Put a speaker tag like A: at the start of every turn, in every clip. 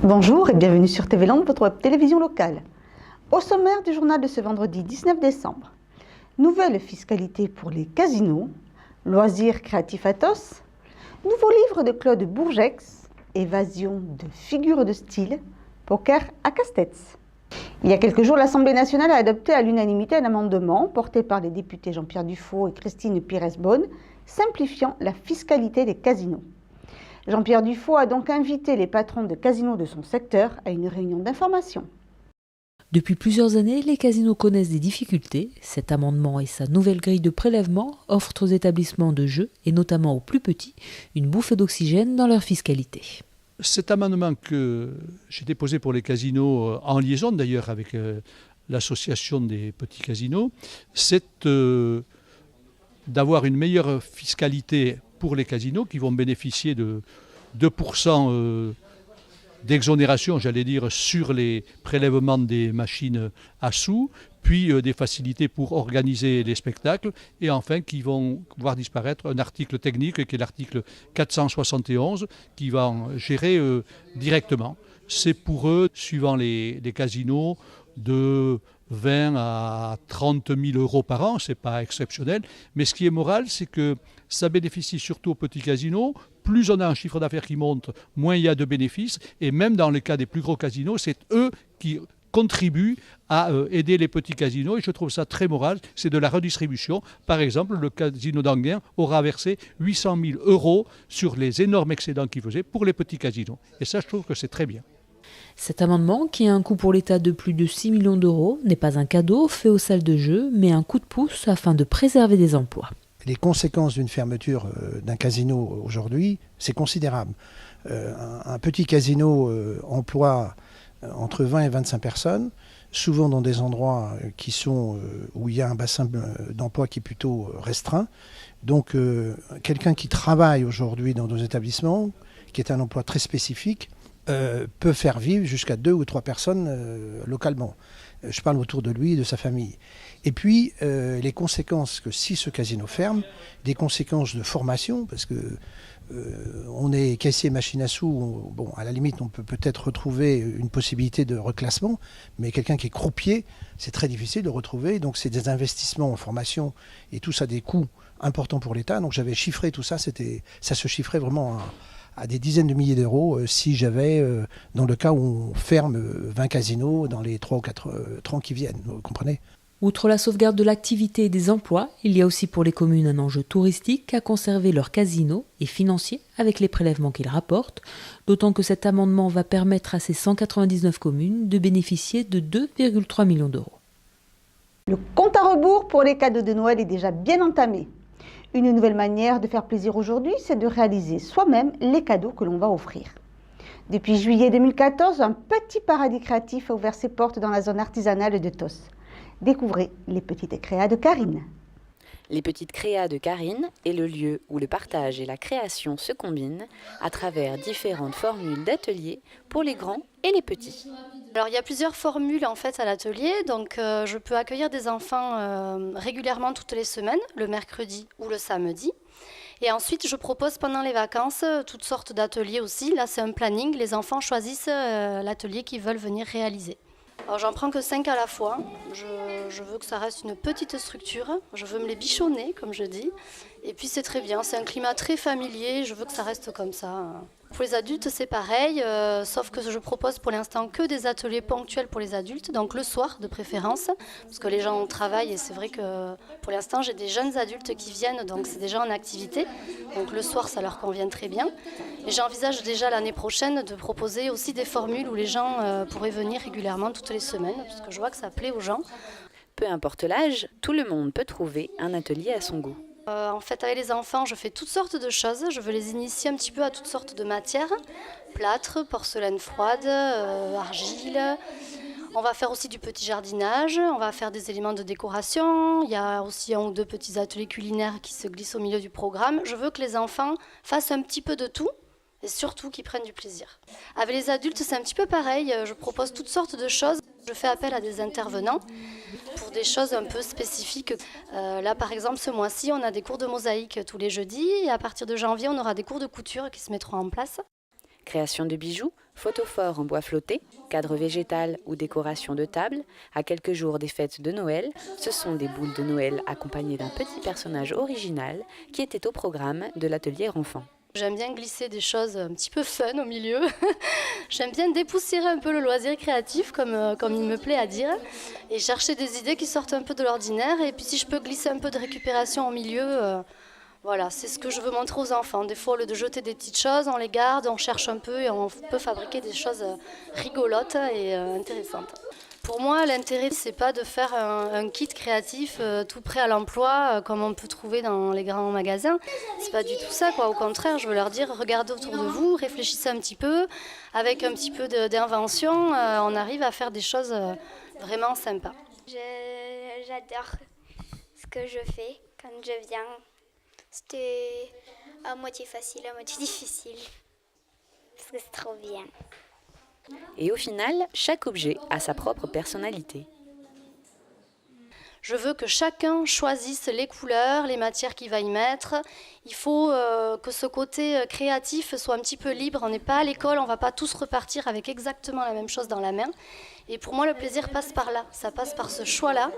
A: Bonjour et bienvenue sur TV Land, votre web télévision locale. Au sommaire du journal de ce vendredi 19 décembre, nouvelle fiscalité pour les casinos, loisirs créatifs Athos, nouveau livre de Claude Bourgex, évasion de figures de style, poker à casse-tête. Il y a quelques jours, l'Assemblée nationale a adopté à l'unanimité un amendement porté par les députés Jean-Pierre Dufaux et Christine Pires-Beaune, simplifiant la fiscalité des casinos. Jean-Pierre Dufaux a donc invité les patrons de casinos de son secteur à une réunion d'information.
B: Depuis plusieurs années, les casinos connaissent des difficultés. Cet amendement et sa nouvelle grille de prélèvement offrent aux établissements de jeux, et notamment aux plus petits, une bouffée d'oxygène dans leur fiscalité.
C: Cet amendement que j'ai déposé pour les casinos, en liaison d'ailleurs avec l'association des petits casinos, c'est d'avoir une meilleure fiscalité pour les casinos qui vont bénéficier de 2% d'exonération, j'allais dire, sur les prélèvements des machines à sous, puis des facilités pour organiser les spectacles, et enfin qui vont voir disparaître un article technique qui est l'article 471 qui va en gérer directement. C'est pour eux, suivant les casinos, de 20 à 30 000 euros par an, ce n'est pas exceptionnel, mais ce qui est moral, c'est que ça bénéficie surtout aux petits casinos. Plus on a un chiffre d'affaires qui monte, moins il y a de bénéfices, et même dans le cas des plus gros casinos, c'est eux qui contribuent à aider les petits casinos, et je trouve ça très moral, c'est de la redistribution. Par exemple, le casino d'Anguin aura versé 800 000 euros sur les énormes excédents qu'il faisait pour les petits casinos, et ça je trouve que c'est très bien.
B: Cet amendement, qui a un coût pour l'État de plus de 6 millions d'euros, n'est pas un cadeau fait aux salles de jeu, mais un coup de pouce afin de préserver des emplois.
D: Les conséquences d'une fermeture d'un casino aujourd'hui, c'est considérable. Un petit casino emploie entre 20 et 25 personnes, souvent dans des endroits où il y a un bassin d'emploi qui est plutôt restreint. Donc quelqu'un qui travaille aujourd'hui dans nos établissements, qui est un emploi très spécifique, peut faire vivre jusqu'à 2 ou 3 personnes localement. Je parle autour de lui et de sa famille. Et puis, les conséquences que si ce casino ferme, des conséquences de formation, parce que on est caissier machine à sous, bon, à la limite, on peut peut-être retrouver une possibilité de reclassement, mais quelqu'un qui est croupier, c'est très difficile de retrouver. Donc, c'est des investissements en formation et tout ça a des coûts importants pour l'État. Donc, j'avais chiffré tout ça, ça se chiffrait vraiment à des dizaines de milliers d'euros si j'avais, dans le cas où on ferme 20 casinos dans les 3 ou 4 ans qui viennent, vous comprenez ?
B: Outre la sauvegarde de l'activité et des emplois, il y a aussi pour les communes un enjeu touristique à conserver leurs casinos et financier avec les prélèvements qu'ils rapportent, d'autant que cet amendement va permettre à ces 199 communes de bénéficier de 2,3 millions d'euros.
A: Le compte à rebours pour les cadeaux de Noël est déjà bien entamé. Une nouvelle manière de faire plaisir aujourd'hui, c'est de réaliser soi-même les cadeaux que l'on va offrir. Depuis juillet 2014, un petit paradis créatif a ouvert ses portes dans la zone artisanale de Tos. Découvrez les petites créas de Karine.
E: Les petites créas de Karine est le lieu où le partage et la création se combinent à travers différentes formules d'ateliers pour les grands et les petits.
F: Alors il y a plusieurs formules en fait à l'atelier, donc je peux accueillir des enfants régulièrement toutes les semaines, le mercredi ou le samedi. Et ensuite je propose pendant les vacances toutes sortes d'ateliers aussi. Là c'est un planning, les enfants choisissent l'atelier qu'ils veulent venir réaliser. Alors j'en prends que 5 à la fois, je veux que ça reste une petite structure, je veux me les bichonner comme je dis, et puis c'est très bien, c'est un climat très familier, je veux que ça reste comme ça. Pour les adultes c'est pareil, sauf que je propose pour l'instant que des ateliers ponctuels pour les adultes, donc le soir de préférence, parce que les gens travaillent et c'est vrai que pour l'instant j'ai des jeunes adultes qui viennent, donc c'est déjà en activité, donc le soir ça leur convient très bien. Et j'envisage déjà l'année prochaine de proposer aussi des formules où les gens pourraient venir régulièrement toutes les semaines, parce que je vois que ça plaît aux gens.
E: Peu importe l'âge, tout le monde peut trouver un atelier à son goût.
F: En fait, avec les enfants, je fais toutes sortes de choses. Je veux les initier un petit peu à toutes sortes de matières. Plâtre, porcelaine froide, argile. On va faire aussi du petit jardinage. On va faire des éléments de décoration. Il y a aussi 1 ou 2 petits ateliers culinaires qui se glissent au milieu du programme. Je veux que les enfants fassent un petit peu de tout et surtout qu'ils prennent du plaisir. Avec les adultes, c'est un petit peu pareil. Je propose toutes sortes de choses. Je fais appel à des intervenants pour des choses un peu spécifiques. Là, par exemple, ce mois-ci, on a des cours de mosaïque tous les jeudis. Et à partir de janvier, on aura des cours de couture qui se mettront en place.
E: Création de bijoux, Photophore en bois flotté, cadre végétal ou décoration de table, à quelques jours des fêtes de Noël, ce sont des boules de Noël accompagnées d'un petit personnage original qui était au programme de l'atelier enfant.
F: J'aime bien glisser des choses un petit peu fun au milieu. J'aime bien dépoussiérer un peu le loisir créatif, comme il me plaît à dire, et chercher des idées qui sortent un peu de l'ordinaire. Et puis si je peux glisser un peu de récupération au milieu, voilà, c'est ce que je veux montrer aux enfants. Des fois, au lieu de jeter des petites choses, on les garde, on cherche un peu et on peut fabriquer des choses rigolotes et intéressantes. Pour moi, l'intérêt, c'est pas de faire un kit créatif tout prêt à l'emploi, comme on peut trouver dans les grands magasins. C'est pas du tout ça, quoi. Au contraire, je veux leur dire, regardez autour de vous, réfléchissez un petit peu. Avec un petit peu d'invention, on arrive à faire des choses vraiment sympas.
G: J'adore ce que je fais quand je viens. C'était à moitié facile, à moitié difficile. Parce que c'est trop bien.
E: Et au final, chaque objet a sa propre personnalité.
F: Je veux que chacun choisisse les couleurs, les matières qu'il va y mettre. Il faut que ce côté créatif soit un petit peu libre. On n'est pas à l'école, on ne va pas tous repartir avec exactement la même chose dans la main. Et pour moi, le plaisir passe par là. Ça passe par ce choix-là.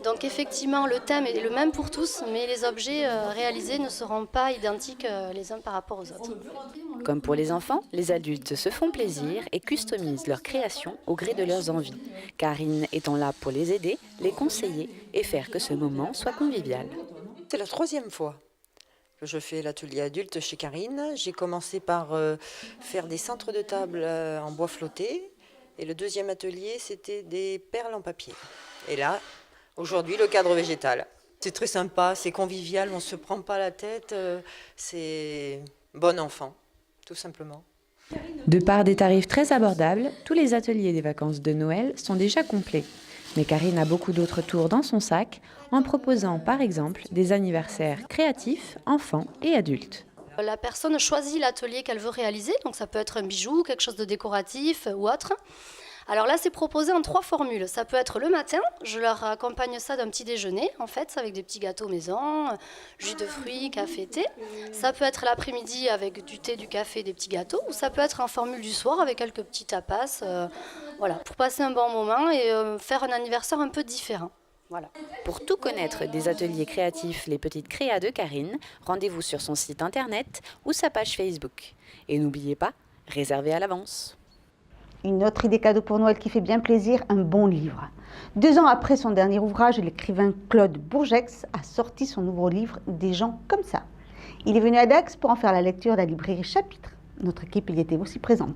F: Donc effectivement, le thème est le même pour tous, mais les objets réalisés ne seront pas identiques les uns par rapport aux autres.
E: Comme pour les enfants, les adultes se font plaisir et customisent leur création au gré de leurs envies. Karine étant là pour les aider, les conseiller et faire que ce moment soit convivial.
H: C'est la 3e fois que je fais l'atelier adulte chez Karine. J'ai commencé par faire des centres de table en bois flotté. Et le 2e atelier, c'était des perles en papier. Et là, aujourd'hui, le cadre végétal. C'est très sympa, c'est convivial, on ne se prend pas la tête. C'est bon enfant, tout simplement.
E: De par des tarifs très abordables, tous les ateliers des vacances de Noël sont déjà complets. Mais Karine a beaucoup d'autres tours dans son sac, en proposant par exemple des anniversaires créatifs, enfants et adultes.
F: La personne choisit l'atelier qu'elle veut réaliser, donc ça peut être un bijou, quelque chose de décoratif ou autre. Alors là, c'est proposé en 3 formules. Ça peut être le matin, je leur accompagne ça d'un petit déjeuner, en fait, avec des petits gâteaux maison, jus de fruits, café, thé. Ça peut être l'après-midi avec du thé, du café, des petits gâteaux, ou ça peut être en formule du soir avec quelques petits tapas, voilà, pour passer un bon moment et faire un anniversaire un peu différent. Voilà.
E: Pour tout connaître des ateliers créatifs Les Petites Créas de Karine, rendez-vous sur son site internet ou sa page Facebook. Et n'oubliez pas, réservez à l'avance.
A: Une autre idée cadeau pour Noël qui fait bien plaisir, un bon livre. 2 ans après son dernier ouvrage, l'écrivain Claude Bourgex a sorti son nouveau livre « Des gens comme ça ». Il est venu à Dax pour en faire la lecture à la librairie Chapitre. Notre équipe y était aussi présente.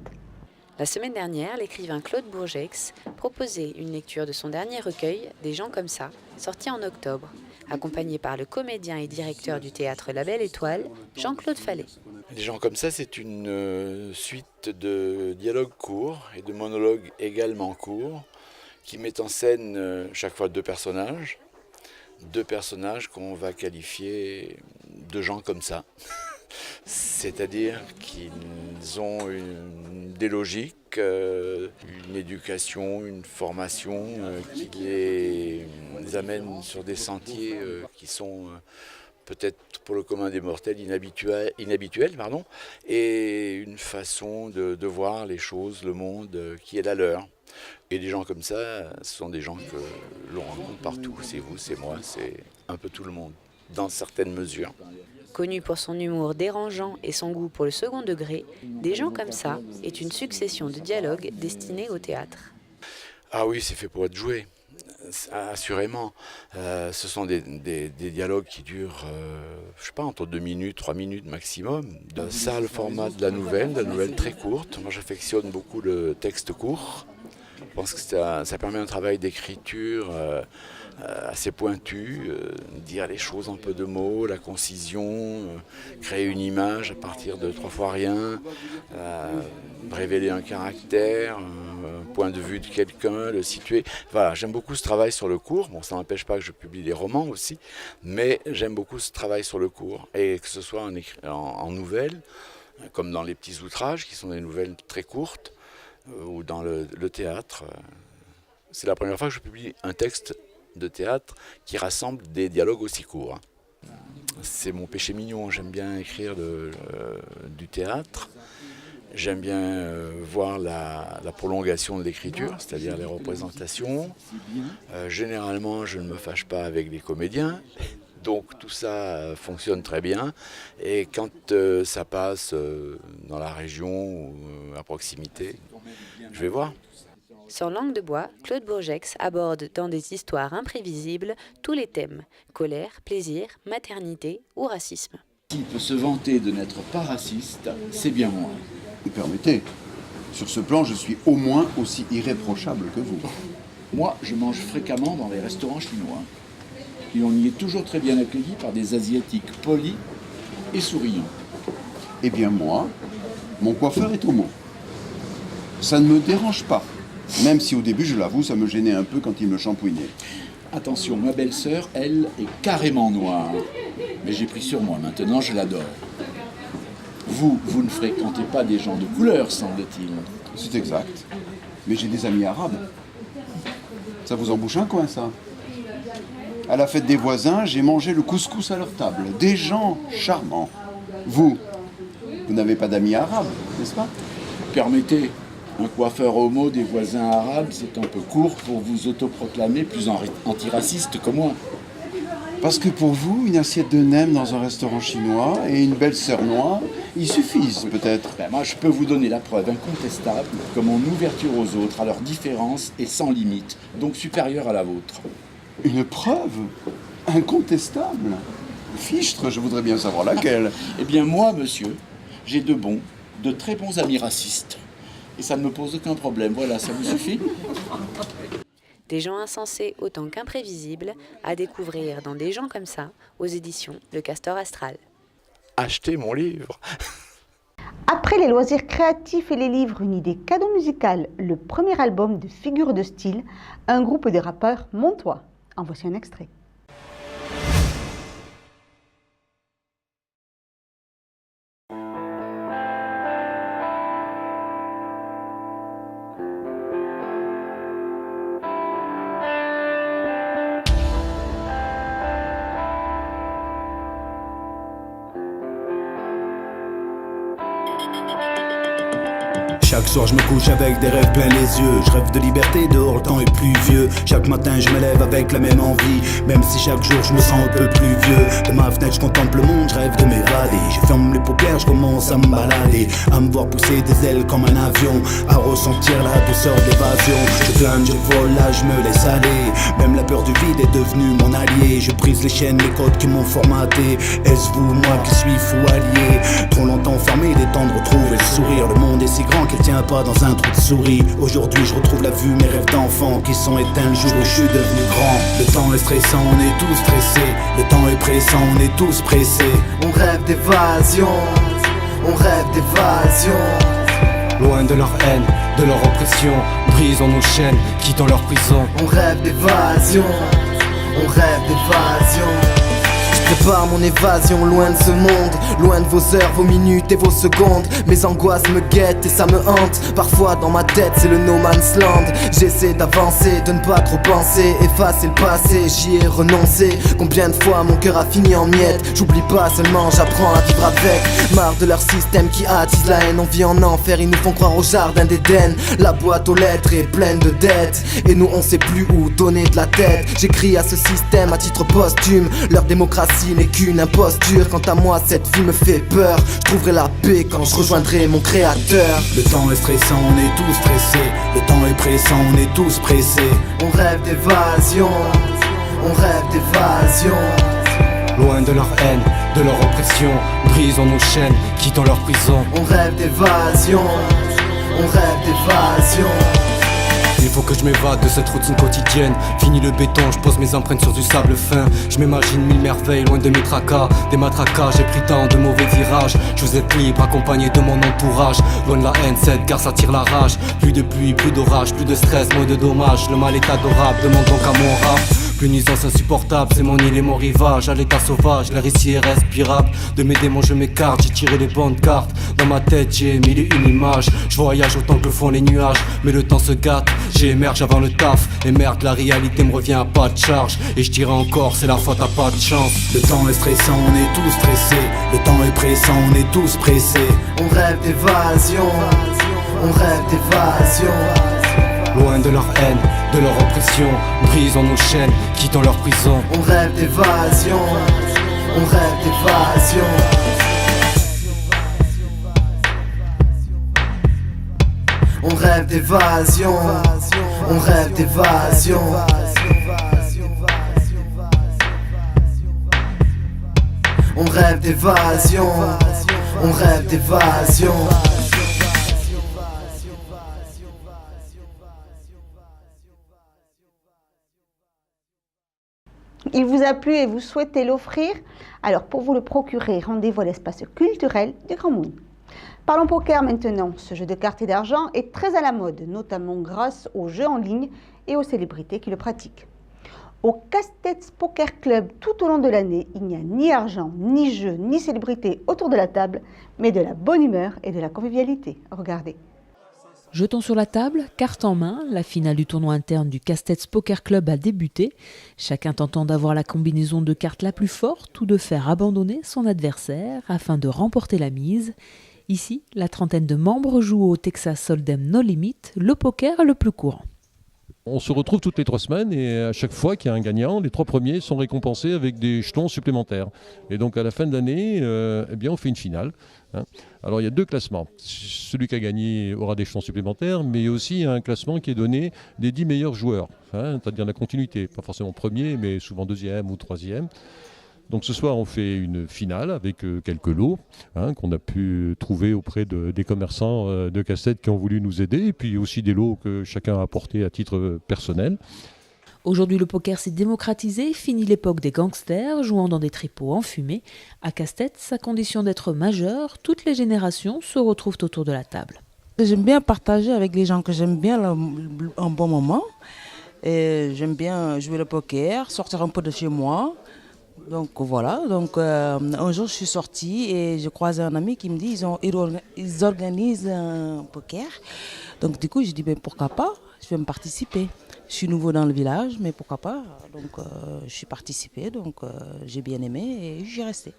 E: La semaine dernière, l'écrivain Claude Bourgex proposait une lecture de son dernier recueil « Des gens comme ça », sorti en octobre, accompagné par le comédien et directeur du théâtre La Belle Étoile, Jean-Claude Fallet.
I: Des gens comme ça, c'est une suite de dialogues courts et de monologues également courts qui mettent en scène chaque fois 2 personnages qu'on va qualifier de gens comme ça. C'est-à-dire qu'ils ont des logiques, une éducation, une formation qui les amène sur des sentiers qui sont peut-être pour le commun des mortels inhabituels, et une façon de voir les choses, le monde qui est la leur. Et des gens comme ça, ce sont des gens que l'on rencontre partout. C'est vous, c'est moi, c'est un peu tout le monde, dans certaines mesures.
E: Connu pour son humour dérangeant et son goût pour le second degré, Des gens comme ça est une succession de dialogues destinés au théâtre.
I: Ah oui, c'est fait pour être joué, assurément. Ce sont des dialogues qui durent, je sais pas, entre 2 minutes, 3 minutes maximum. Ça, le format de la nouvelle très courte. Moi, j'affectionne beaucoup le texte court. Je pense que ça permet un travail d'écriture assez pointu, dire les choses en peu de mots, la concision, créer une image à partir de 3 fois rien, révéler un caractère, un point de vue de quelqu'un, le situer. Voilà, j'aime beaucoup ce travail sur le court. Bon, ça n'empêche pas que je publie des romans aussi, mais j'aime beaucoup ce travail sur le court. Et que ce soit en nouvelles, comme dans les petits outrages, qui sont des nouvelles très courtes, ou dans le théâtre. C'est la première fois que je publie un texte de théâtre qui rassemble des dialogues aussi courts. C'est mon péché mignon, j'aime bien écrire du théâtre. J'aime bien voir la prolongation de l'écriture, c'est-à-dire les représentations. Généralement, je ne me fâche pas avec les comédiens, donc tout ça fonctionne très bien. Et quand ça passe dans la région ou à proximité, je vais voir.
E: Sur Langue de bois, Claude Bourgex aborde dans des histoires imprévisibles tous les thèmes, colère, plaisir, maternité ou racisme.
J: S'il peut se vanter de n'être pas raciste, c'est bien moi.
K: Permettez, sur ce plan, je suis au moins aussi irréprochable que vous.
J: Moi, je mange fréquemment dans les restaurants chinois. Et on y est toujours très bien accueilli par des Asiatiques polis et souriants.
K: Eh bien moi, mon coiffeur est homo. Ça ne me dérange pas. Même si au début, je l'avoue, ça me gênait un peu quand il me shampouinait.
J: Attention, ma belle-sœur, elle, est carrément noire. Mais j'ai pris sur moi, maintenant je l'adore. Vous ne fréquentez pas des gens de couleur, semble-t-il.
K: C'est exact. Mais j'ai des amis arabes. Ça vous embouche un coin, ça? À la fête des voisins, j'ai mangé le couscous à leur table. Des gens charmants. Vous n'avez pas d'amis arabes, n'est-ce pas?
J: Permettez, un coiffeur homo des voisins arabes, c'est un peu court pour vous autoproclamer plus antiraciste que moi.
K: Parce que pour vous, une assiette de nem dans un restaurant chinois et une belle sœur noire, ils suffisent peut-être.
J: Moi, je peux vous donner la preuve incontestable que mon ouverture aux autres, à leurs différences, est sans limite, donc supérieure à la vôtre.
K: Une preuve incontestable? Fichtre, je voudrais bien savoir laquelle.
J: Eh bien moi, monsieur, j'ai de très bons amis racistes. Et ça ne me pose aucun problème. Voilà, ça vous suffit?
E: Des gens insensés autant qu'imprévisibles, à découvrir dans Des gens comme ça, aux éditions Le Castor Astral.
I: Achetez mon livre.
A: Après les loisirs créatifs et les livres, une idée cadeau musical, le premier album de Figures de style, un groupe de rappeurs montois. En voici un extrait.
L: Chaque soir je me couche avec des rêves plein les yeux. Je rêve de liberté, dehors le temps est pluvieux. Chaque matin je me lève avec la même envie, même si chaque jour je me sens un peu plus vieux. De ma fenêtre je contemple le monde, je rêve de m'évader. Je ferme les paupières, je commence à me balader, à me voir pousser des ailes comme un avion, à ressentir la douceur d'évasion. Je plane, je vole, là je me laisse aller. Même la peur du vide est devenue mon allié. Je brise les chaînes, les codes qui m'ont formaté. Est-ce vous, moi qui suis fou allié? Trop longtemps enfermé, il est temps de retrouver le sourire. Le monde est si grand qu'il tient pas dans un trou de souris. Aujourd'hui je retrouve la vue, mes rêves d'enfant qui sont éteints le jour où je suis devenu grand. Le temps est stressant, on est tous stressés. Le temps est pressant, on est tous pressés.
M: On rêve d'évasion, on rêve d'évasion.
N: Loin de leur haine, de leur oppression, brisons nos chaînes, quittons leur prison.
M: On rêve d'évasion, on rêve d'évasion. Je prépare mon évasion loin de ce monde, loin de vos heures, vos minutes et vos secondes. Mes angoisses me guettent et ça me hante. Parfois dans ma tête c'est le no man's land. J'essaie d'avancer, de ne pas trop penser, effacer le passé, j'y ai renoncé. Combien de fois mon cœur a fini en miettes. J'oublie pas seulement, j'apprends à vivre avec. Marre de leur système qui attise la haine. On vit en enfer, ils nous font croire au jardin d'Éden. La boîte aux lettres est pleine de dettes et nous on sait plus où donner de la tête. J'écris à ce système à titre posthume. Leur démocratie n'est qu'une imposture. Quant à moi cette vie me fait peur. Je trouverai la paix quand je rejoindrai mon créateur.
L: Le temps est stressant, on est tous stressés. Le temps est pressant, on est tous pressés.
M: On rêve d'évasion, on rêve d'évasion.
N: Loin de leur haine, de leur oppression, brisons nos chaînes, quittons leur prison.
M: On rêve d'évasion, on rêve d'évasion.
N: Il faut que je m'évade de cette routine quotidienne. Fini le béton, je pose mes empreintes sur du sable fin. Je m'imagine mille merveilles loin de mes tracas. Des matraquas, j'ai pris tant de mauvais virages. Je veux être libre, accompagné de mon entourage. Loin de la haine, cette car ça tire la rage. Plus de pluie, plus d'orage, plus de stress, moins de dommages. Le mal est adorable, demande donc à mon rap. Plus nuisance insupportable, c'est mon île et mon rivage. À l'état sauvage, l'air ici est respirable. De mes démons je m'écarte, j'ai tiré les bonnes cartes. Dans ma tête j'ai mille et une images. Je voyage autant que le font les nuages, mais le temps se gâte. J'émerge avant le taf, et merde la réalité me revient à pas de charge. Et je dirais encore, c'est la faute à pas de chance.
L: Le temps est stressant, on est tous stressés. Le temps est pressant, on est tous pressés.
M: On rêve d'évasion, on rêve d'évasion.
N: Loin de leur haine, de leur oppression, brisons nos chaînes, quittons leur prison.
M: On rêve d'évasion, on rêve d'évasion. On rêve d'évasion, on rêve d'évasion. On rêve d'évasion, on rêve d'évasion.
A: Il vous a plu et vous souhaitez l'offrir? Alors pour vous le procurer, rendez-vous à l'espace culturel du Grand Moon. Parlons poker maintenant. Ce jeu de cartes et d'argent est très à la mode, notamment grâce aux jeux en ligne et aux célébrités qui le pratiquent. Au Casse-Tête Poker Club, tout au long de l'année, il n'y a ni argent, ni jeu, ni célébrité autour de la table, mais de la bonne humeur et de la convivialité. Regardez.
B: Jetons sur la table, carte en main, la finale du tournoi interne du Casse-Tête Poker Club a débuté. Chacun tentant d'avoir la combinaison de cartes la plus forte ou de faire abandonner son adversaire afin de remporter la mise. Ici, la trentaine de membres jouent au Texas Hold'em No Limit, le poker le plus courant.
O: On se retrouve toutes les 3 semaines et à chaque fois qu'il y a un gagnant, les 3 premiers sont récompensés avec des jetons supplémentaires. Et donc à la fin de l'année, on fait une finale. Alors il y a 2 classements. Celui qui a gagné aura des jetons supplémentaires, mais aussi un classement qui est donné des 10 meilleurs joueurs. C'est-à-dire la continuité, pas forcément premier, mais souvent 2e ou 3e. Donc ce soir, on fait une finale avec quelques lots qu'on a pu trouver auprès des commerçants de cassettes qui ont voulu nous aider, et puis aussi des lots que chacun a apportés à titre personnel.
B: Aujourd'hui, le poker s'est démocratisé, fini l'époque des gangsters jouant dans des tripots enfumés. À Casse-Tête, à condition d'être majeur, toutes les générations se retrouvent autour de la table.
P: J'aime bien partager avec les gens que j'aime bien un bon moment. Et j'aime bien jouer le poker, sortir un peu de chez moi. Donc voilà, un jour je suis sortie et j'ai croisé un ami qui me dit ils organisent un poker. Donc du coup j'ai dit pourquoi pas, je vais me participer. Je suis nouveau dans le village mais pourquoi pas, donc je suis participé, donc j'ai bien aimé et j'y resté.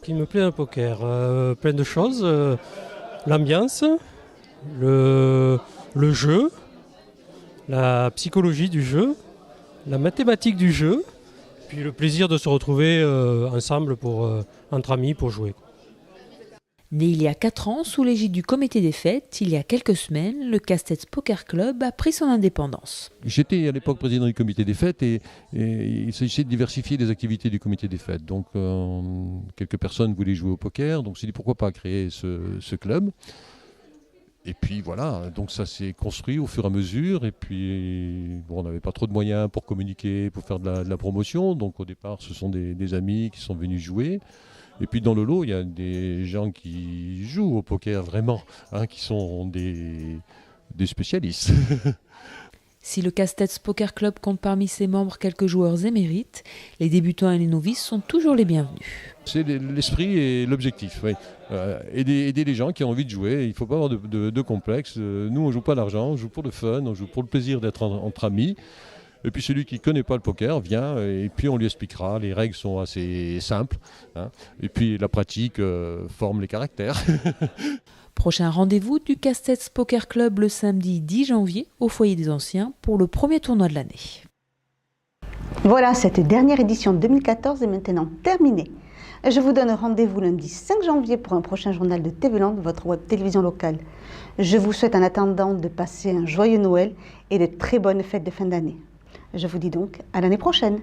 Q: Il me plaît le poker, plein de choses, l'ambiance, le jeu, la psychologie du jeu, la mathématique du jeu. Puis le plaisir de se retrouver ensemble entre amis pour jouer.
B: Né il y a 4 ans sous l'égide du comité des fêtes, il y a quelques semaines, le Casse-Tête Poker Club a pris son indépendance.
O: J'étais à l'époque président du comité des fêtes et il s'agissait de diversifier les activités du comité des fêtes. Donc quelques personnes voulaient jouer au poker, donc on s'est dit pourquoi pas créer ce club. Et puis voilà, donc ça s'est construit au fur et à mesure, et puis on n'avait pas trop de moyens pour communiquer, pour faire de la promotion, donc au départ ce sont des amis qui sont venus jouer, et puis dans le lot il y a des gens qui jouent au poker vraiment, qui sont des spécialistes.
B: Si le Casse-Tête Poker Club compte parmi ses membres quelques joueurs émérites, les débutants et les novices sont toujours les bienvenus.
O: C'est l'esprit et l'objectif, oui. Aider les gens qui ont envie de jouer, il ne faut pas avoir de complexe. Nous, on ne joue pas l'argent, on joue pour le fun, on joue pour le plaisir d'être entre amis. Et puis celui qui ne connaît pas le poker vient et puis on lui expliquera. Les règles sont assez simples. Et puis la pratique forme les caractères.
B: Prochain rendez-vous du Casse-Tête Poker Club le samedi 10 janvier au foyer des anciens pour le premier tournoi de l'année.
A: Voilà, cette dernière édition 2014 est maintenant terminée. Je vous donne rendez-vous lundi 5 janvier pour un prochain journal de TV Land, votre web télévision locale. Je vous souhaite en attendant de passer un joyeux Noël et de très bonnes fêtes de fin d'année. Je vous dis donc à l'année prochaine.